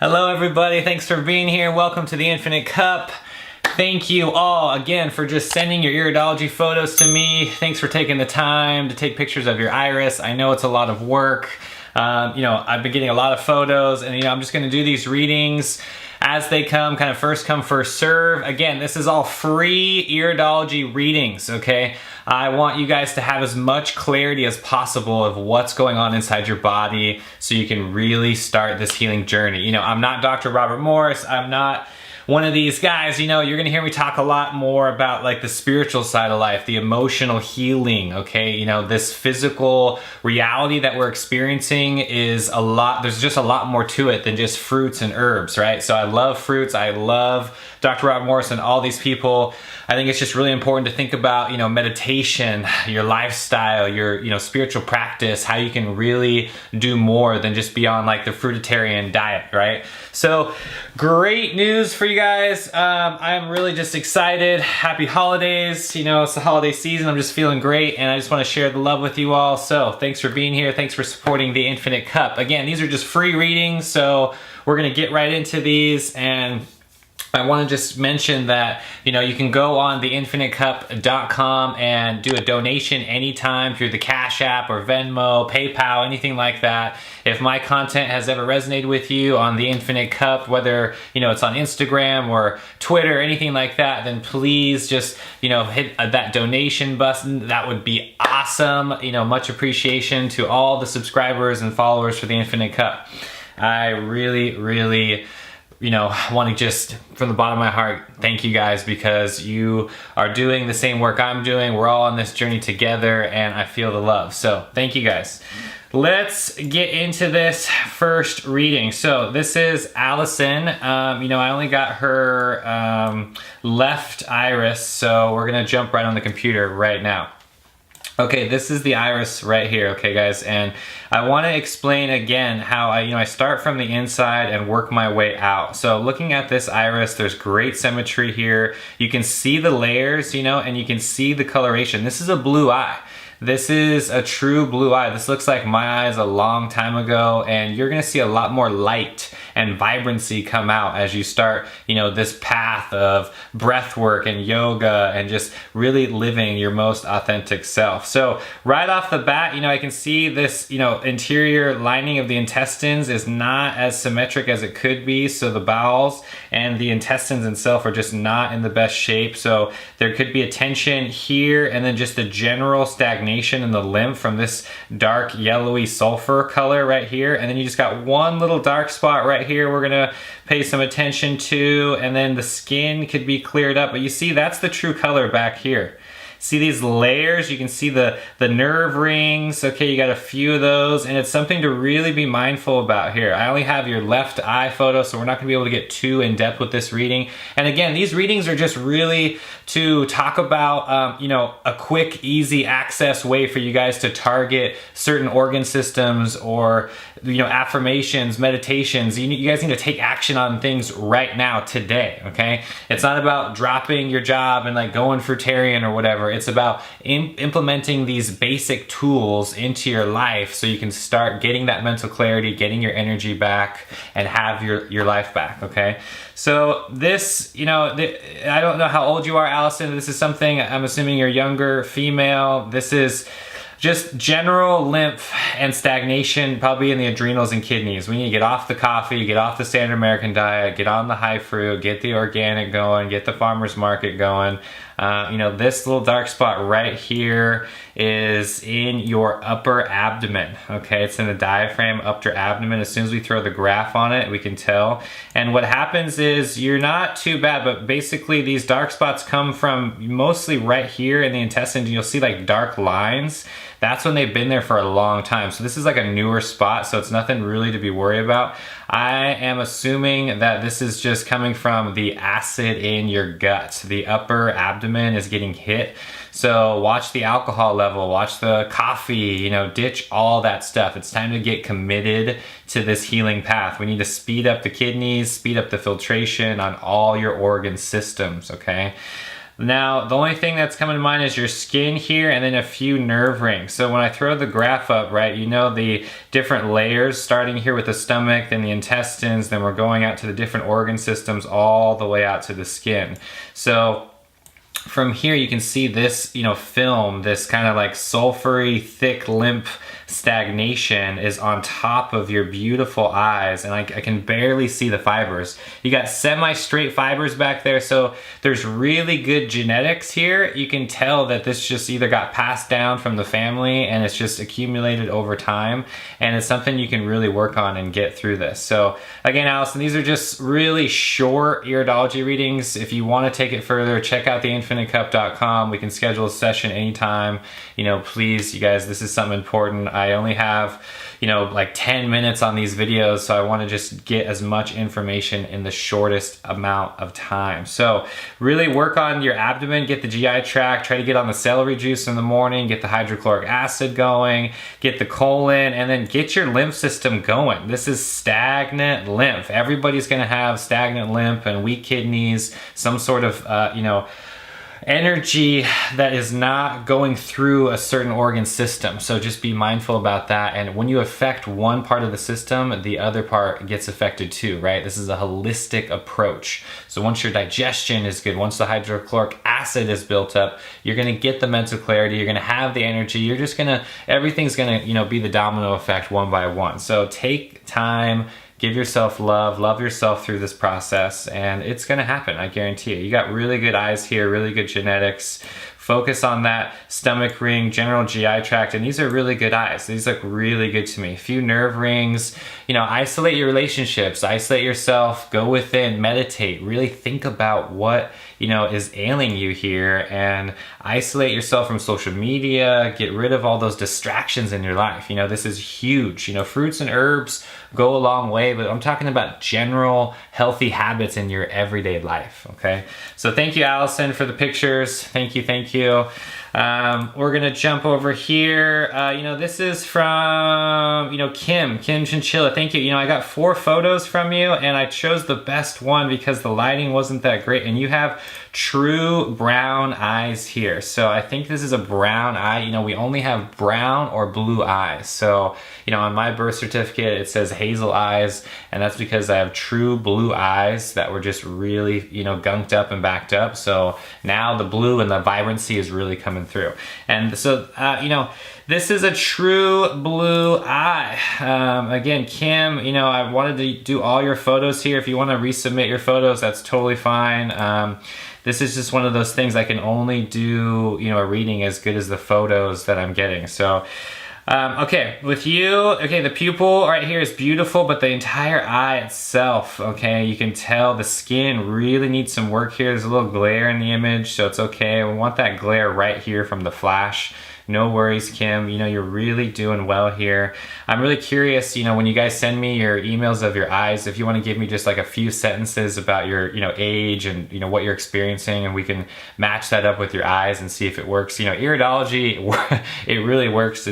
Hello everybody, thanks for being here. Welcome to the Infinite Cup. Thank you all again for just sending your iridology photos to me. Thanks for taking the time to take pictures of your iris. I know it's a lot of work. I've been getting a lot of photos and I'm just gonna do these readings as they come, kind of first come, first serve. Again, this is all free iridology readings, okay? I want you guys to have as much clarity as possible of what's going on inside your body so you can really start this healing journey. I'm not Dr. Robert Morris. I'm not one of these guys, you're gonna hear me talk a lot more about like the spiritual side of life, the emotional healing, okay? This physical reality that we're experiencing is there's just a lot more to it than just fruits and herbs, right? So I love fruits, I love Dr. Robert Morris and all these people. I think it's just really important to think about, meditation, your lifestyle, your, spiritual practice, how you can really do more than just be on like the fruitarian diet, right? So great news for you guys. I'm really just excited. Happy holidays. It's the holiday season. I'm just feeling great and I just want to share the love with you all. So thanks for being here. Thanks for supporting the Infinite Cup. Again, these are just free readings. So we're going to get right into these, and I want to just mention that, you can go on theinfinitecup.com and do a donation anytime through the Cash App or Venmo, PayPal, anything like that. If my content has ever resonated with you on the Infinite Cup, whether, it's on Instagram or Twitter, anything like that, then please just, hit that donation button. That would be awesome. Much appreciation to all the subscribers and followers for the Infinite Cup. I really want to just, from the bottom of my heart, thank you guys, because you are doing the same work I'm doing. We're all on this journey together and I feel the love. So thank you guys. Let's get into this first reading. So this is Allison. I only got her left iris, so we're gonna jump right on the computer right now. Okay, this is the iris right here, okay guys, and I want to explain again how I start from the inside and work my way out. So looking at this iris, there's great symmetry here. You can see the layers, and you can see the coloration. This is a blue eye. This is a true blue eye. This looks like my eyes a long time ago, and you're gonna see a lot more light and vibrancy come out as you start, this path of breath work and yoga and just really living your most authentic self. So right off the bat, I can see this, interior lining of the intestines is not as symmetric as it could be. So the bowels and the intestines itself are just not in the best shape. So there could be a tension here, and then just a general stagnation in the lymph from this dark yellowy sulfur color right here. And then you just got one little dark spot right here we're gonna pay some attention to, and then the skin could be cleared up, but you see that's the true color back here. See these layers? You can see the nerve rings. Okay, you got a few of those, and it's something to really be mindful about here. I only have your left eye photo, so we're not gonna be able to get too in depth with this reading. And again, these readings are just really to talk about, a quick, easy access way for you guys to target certain organ systems or, affirmations, meditations. You guys need to take action on things right now, today, okay? It's not about dropping your job and like going fruitarian or whatever. It's about implementing these basic tools into your life so you can start getting that mental clarity, getting your energy back, and have your life back, okay? So this, I don't know how old you are, Allison. This is something, I'm assuming you're younger, female. This is just general lymph and stagnation, probably in the adrenals and kidneys. We need to get off the coffee, get off the standard American diet, get on the high fruit, get the organic going, get the farmer's market going. This little dark spot right here is in your upper abdomen, okay? It's in the diaphragm, upper abdomen. As soon as we throw the graph on it, we can tell. And what happens is you're not too bad, but basically these dark spots come from mostly right here in the intestines. You'll see like dark lines. That's when they've been there for a long time. So this is like a newer spot, so it's nothing really to be worried about. I am assuming that this is just coming from the acid in your gut. The upper abdomen is getting hit. So watch the alcohol level, watch the coffee, ditch all that stuff. It's time to get committed to this healing path. We need to speed up the kidneys, speed up the filtration on all your organ systems, okay? Now, the only thing that's coming to mind is your skin here and then a few nerve rings. So when I throw the graph up, right, you know the different layers, starting here with the stomach, then the intestines, then we're going out to the different organ systems all the way out to the skin. So from here you can see this, you know, film, this kind of like sulfury, thick, limp stagnation is on top of your beautiful eyes, and I can barely see the fibers. You got semi-straight fibers back there, so there's really good genetics here. You can tell that this just either got passed down from the family and it's just accumulated over time, and it's something you can really work on and get through this. So again, Allison, these are just really short iridology readings. If you want to take it further, check out theinfinitecup.com. We can schedule a session anytime. You know, please, you guys, this is something important. I only have, you know, like 10 minutes on these videos, so I want to just get as much information in the shortest amount of time. So really work on your abdomen, get the GI tract, try to get on the celery juice in the morning, get the hydrochloric acid going, get the colon, and then get your lymph system going. This is stagnant lymph. Everybody's going to have stagnant lymph and weak kidneys, some sort of, you know, energy that is not going through a certain organ system. So just be mindful about that. And when you affect one part of the system, the other part gets affected too, right? This is a holistic approach. So once your digestion is good, once the hydrochloric acid is built up, you're gonna get the mental clarity, you're gonna have the energy, you're just gonna, everything's gonna, you know, be the domino effect one by one. So take time, give yourself love, love yourself through this process, and it's gonna happen, I guarantee you. You got really good eyes here, really good genetics. Focus on that stomach ring, general GI tract, and these are really good eyes. These look really good to me. A few nerve rings, you know, isolate your relationships, isolate yourself, go within, meditate, really think about what, you know, is ailing you here, and isolate yourself from social media, get rid of all those distractions in your life. You know, this is huge. You know, fruits and herbs go a long way, but I'm talking about general healthy habits in your everyday life, okay? So thank you, Allison, for the pictures. Thank you, thank you. We're gonna jump over here. You know, this is from, you know, Kim Chinchilla. Thank you. You know, I got 4 photos from you, and I chose the best one because the lighting wasn't that great, and you have true brown eyes here. So I think this is a brown eye. You know, we only have brown or blue eyes. So, you know, on my birth certificate, it says hazel eyes, and that's because I have true blue eyes that were just really, you know, gunked up and backed up. So now the blue and the vibrancy is really coming through. And so, you know, this is a true blue eye. Again, Kim, you know, I wanted to do all your photos here. If you want to resubmit your photos, that's totally fine. This is just one of those things I can only do, you know, a reading as good as the photos that I'm getting. So, okay, with you, okay, the pupil right here is beautiful, but the entire eye itself, okay, you can tell the skin really needs some work here. There's a little glare in the image, so it's okay. We want that glare right here from the flash. No worries, Kim. You know, you're really doing well here. I'm really curious, you know, when you guys send me your emails of your eyes, if you want to give me just like a few sentences about your, you know, age and, you know, what you're experiencing, and we can match that up with your eyes and see if it works. You know, iridology, it really works.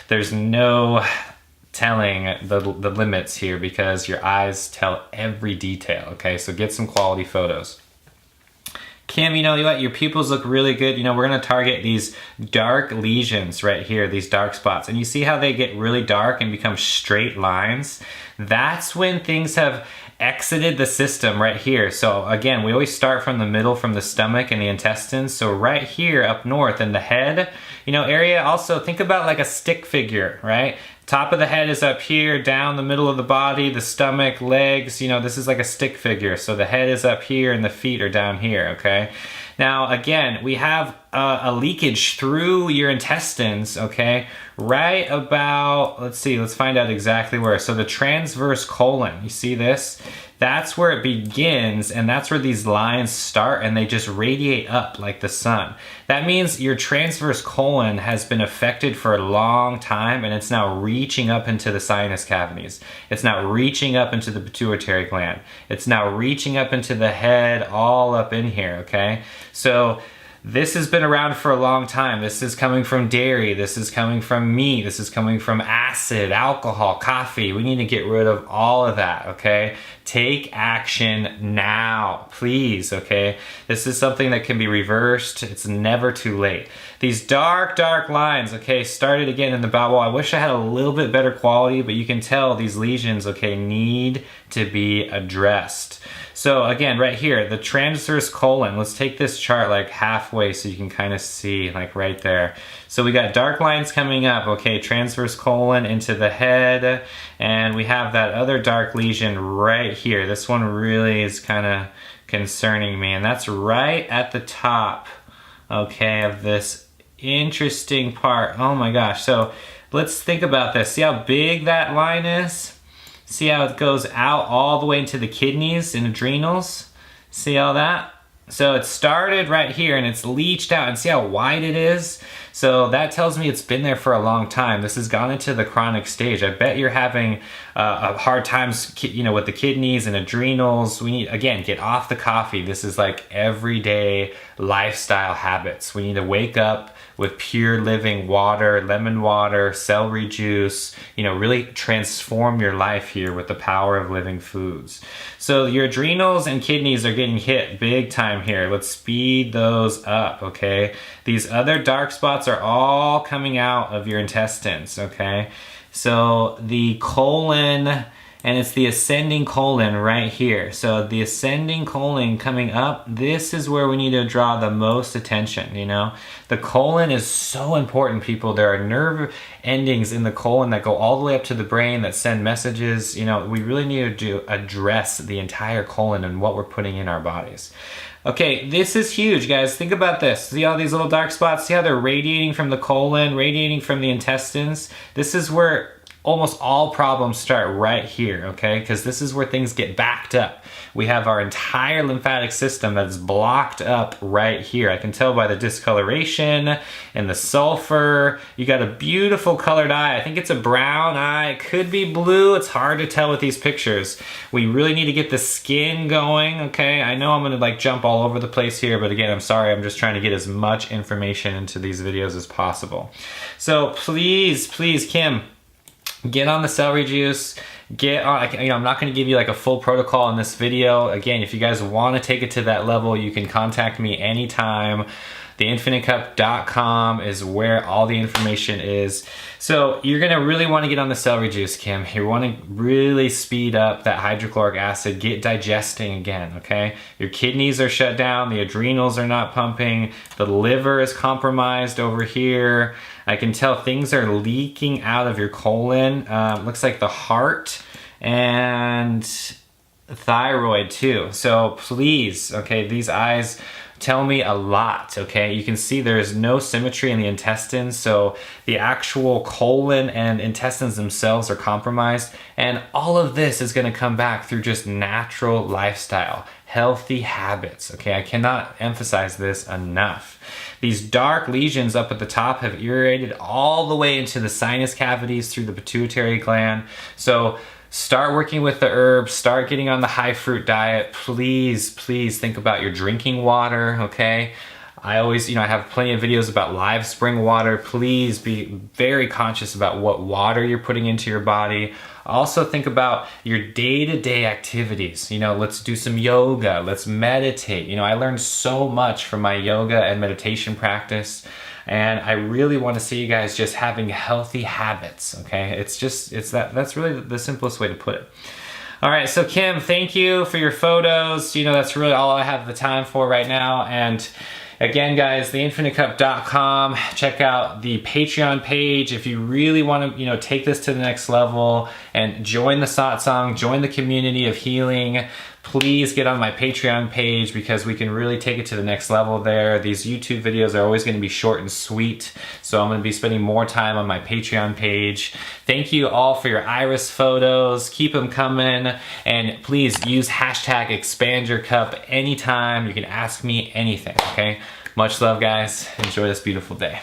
There's no telling the limits here because your eyes tell every detail, okay? So get some quality photos. Kim, you know what, your pupils look really good. You know, we're gonna target these dark lesions right here, these dark spots. And you see how they get really dark and become straight lines? That's when things have exited the system right here. So again, we always start from the middle, from the stomach and the intestines. So right here up north in the head, you know, area, also think about like a stick figure, right? Top of the head is up here, down the middle of the body, the stomach, legs, you know, this is like a stick figure. So the head is up here and the feet are down here, okay? Now, again, we have a leakage through your intestines, okay? Right about, let's see, let's find out exactly where. So the transverse colon, you see this? That's where it begins, and that's where these lines start, and they just radiate up like the sun. That means your transverse colon has been affected for a long time, and it's now reaching up into the sinus cavities. It's now reaching up into the pituitary gland. It's now reaching up into the head, all up in here, okay? So This has been around for a long time. This is coming from dairy, this is coming from meat, this is coming from acid, alcohol, coffee. We need to get rid of all of that, okay? Take action now, please, okay? This is something that can be reversed. It's never too late. These dark lines, okay, started again in the bowel wall. I wish I had a little bit better quality, but you can tell these lesions, okay, need to be addressed. So again, right here, the transverse colon, let's take this chart like halfway so you can kind of see, like right there. So we got dark lines coming up, okay, transverse colon into the head, and we have that other dark lesion right here. This one really is kind of concerning me, and that's right at the top, okay, of this interesting part. Oh my gosh, so let's think about this. See how big that line is? See how it goes out all the way into the kidneys and adrenals? See all that? So it started right here and it's leached out, and see how wide it is? So that tells me it's been there for a long time. This has gone into the chronic stage. I bet you're having a hard times, you know, with the kidneys and adrenals. We need, again, get off the coffee. This is like everyday lifestyle habits. We need to wake up with pure living water, lemon water, celery juice, you know, really transform your life here with the power of living foods. So your adrenals and kidneys are getting hit big time here. Let's speed those up, okay? These other dark spots are all coming out of your intestines, okay? So the colon, and it's the ascending colon right here. So the ascending colon coming up, this is where we need to draw the most attention, you know? The colon is so important, people. There are nerve endings in the colon that go all the way up to the brain that send messages. You know, we really need to address the entire colon and what we're putting in our bodies. Okay, this is huge, guys. Think about this. See all these little dark spots? See how they're radiating from the colon, radiating from the intestines? This is where almost all problems start right here, okay? Because this is where things get backed up. We have our entire lymphatic system that's blocked up right here. I can tell by the discoloration and the sulfur. You got a beautiful colored eye. I think it's a brown eye. It could be blue. It's hard to tell with these pictures. We really need to get the skin going, okay? I know I'm gonna like jump all over the place here, but again, I'm sorry. I'm just trying to get as much information into these videos as possible. So please, Kim, get on the celery juice, get on, you know, I'm not gonna give you like a full protocol in this video. Again, if you guys wanna take it to that level, you can contact me anytime. theinfinitecup.com is where all the information is. So you're gonna really wanna get on the celery juice, Kim. You wanna really speed up that hydrochloric acid, get digesting again, okay? Your kidneys are shut down, the adrenals are not pumping, the liver is compromised over here. I can tell things are leaking out of your colon. Looks like the heart and thyroid too. So please, okay, these eyes tell me a lot, okay? You can see there's no symmetry in the intestines, so the actual colon and intestines themselves are compromised, and all of this is gonna come back through just natural lifestyle, healthy habits, okay? I cannot emphasize this enough. These dark lesions up at the top have irradiated all the way into the sinus cavities through the pituitary gland, so start working with the herbs, start getting on the high fruit diet. Please think about your drinking water, okay? I always, you know, I have plenty of videos about live spring water. Please be very conscious about what water you're putting into your body. Also think about your day-to-day activities. You know, let's do some yoga, let's meditate. You know, I learned so much from my yoga and meditation practice. And I really want to see you guys just having healthy habits, okay? That's really the simplest way to put it. All right, so Kim, thank you for your photos. You know, that's really all I have the time for right now. And again, guys, theinfinitecup.com. Check out the Patreon page if you really want to, you know, take this to the next level and join the satsang, join the community of healing. Please get on my Patreon page because we can really take it to the next level there. These YouTube videos are always going to be short and sweet, so I'm going to be spending more time on my Patreon page. Thank you all for your iris photos. Keep them coming, and please use hashtag #ExpandYourCup anytime. You can ask me anything, okay? Much love, guys. Enjoy this beautiful day.